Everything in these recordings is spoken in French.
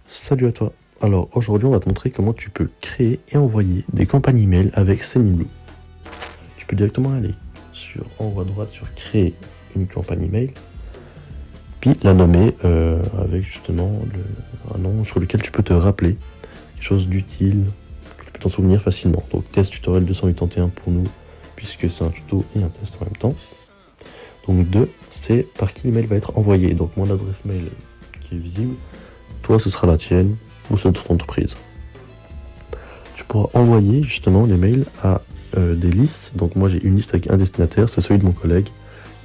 Salut à toi. Alors aujourd'hui on va te montrer comment tu peux créer et envoyer des campagnes email avec Sendinblue. Tu peux directement aller en haut à droite sur créer une campagne email, puis la nommer avec justement un nom sur lequel tu peux te rappeler, quelque chose d'utile, que tu peux t'en souvenir facilement. Donc test tutoriel 281 pour nous, puisque c'est un tuto et un test en même temps. Donc 2, c'est par qui l'email va être envoyé. Donc mon adresse mail qui est visible, toi ce sera la tienne ou celle de ton entreprise. Tu pourras envoyer justement des mails à des listes. Donc moi j'ai une liste avec un destinataire, c'est celui de mon collègue,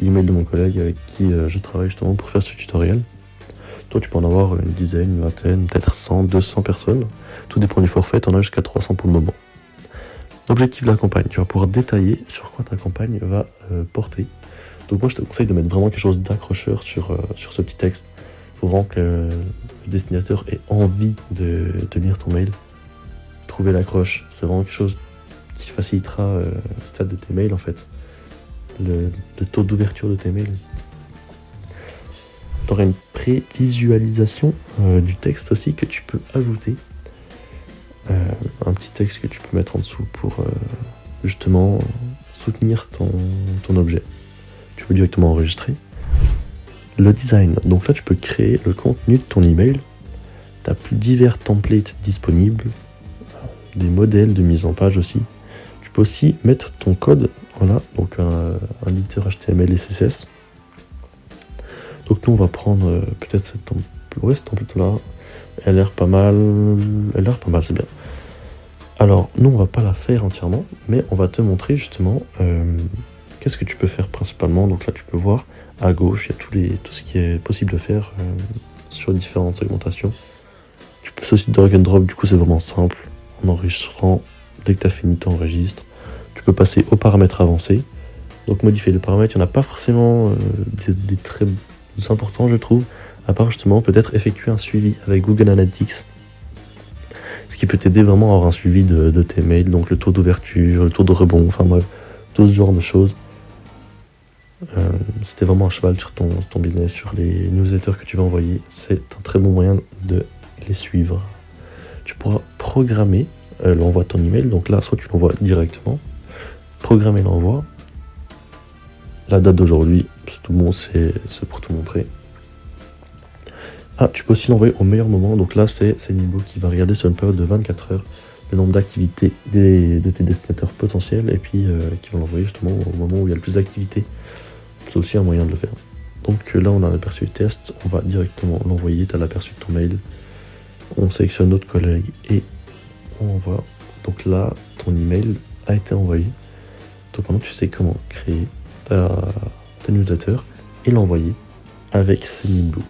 l'email de mon collègue avec qui je travaille justement pour faire ce tutoriel. Toi tu peux en avoir une dizaine, une vingtaine, peut-être 100, 200 personnes. Tout dépend du forfait, on a jusqu'à 300 pour le moment. L'objectif de la campagne, tu vas pouvoir détailler sur quoi ta campagne va porter. Donc moi je te conseille de mettre vraiment quelque chose d'accrocheur sur ce petit texte. Il faut vraiment que le destinataire ait envie de lire ton mail. Trouver l'accroche, c'est vraiment quelque chose qui facilitera le stade de tes mails en fait. Le taux d'ouverture de tes mails. Tu auras une prévisualisation du texte aussi que tu peux ajouter. Un petit texte que tu peux mettre en dessous pour justement soutenir ton objet. Tu peux directement enregistrer. Le design, donc là tu peux créer le contenu de ton email. Tu as divers templates disponibles, des modèles de mise en page aussi. Tu peux aussi mettre ton code, voilà, donc un éditeur HTML et CSS. Donc nous on va prendre peut-être cette template là. Elle a l'air pas mal, c'est bien. Alors nous on va pas la faire entièrement, mais on va te montrer justement qu'est-ce que tu peux faire principalement. Donc là tu peux voir à gauche, il y a tout ce qui est possible de faire sur différentes segmentations. Tu peux aussi drag and drop, du coup c'est vraiment simple. En enregistrant, dès que tu as fini, tu enregistres. Tu peux passer aux paramètres avancés. Donc modifier les paramètres, il n'y en a pas forcément des très importants je trouve, à part justement peut-être effectuer un suivi avec Google Analytics. Ce qui peut t'aider vraiment à avoir un suivi de tes mails, donc le taux d'ouverture, le taux de rebond, enfin bref, tout ce genre de choses. C'était vraiment un cheval sur ton business, sur les newsletters que tu vas envoyer. C'est un très bon moyen de les suivre. Tu pourras programmer l'envoi de ton email. Donc là, soit tu l'envoies directement, programmer l'envoi. La date d'aujourd'hui, c'est tout bon, c'est pour te montrer. Ah, tu peux aussi l'envoyer au meilleur moment. Donc là, c'est Sendinblue qui va regarder sur une période de 24 heures le nombre d'activités de tes destinataires potentiels et puis qui vont l'envoyer justement au moment où il y a le plus d'activités. C'est aussi un moyen de le faire. Donc là, on a l'aperçu du test. On va directement l'envoyer. Tu as l'aperçu de ton mail. On sélectionne notre collègue et on envoie. Donc là, ton email a été envoyé. Donc maintenant, tu sais comment créer ta newsletter et l'envoyer avec Sendinblue.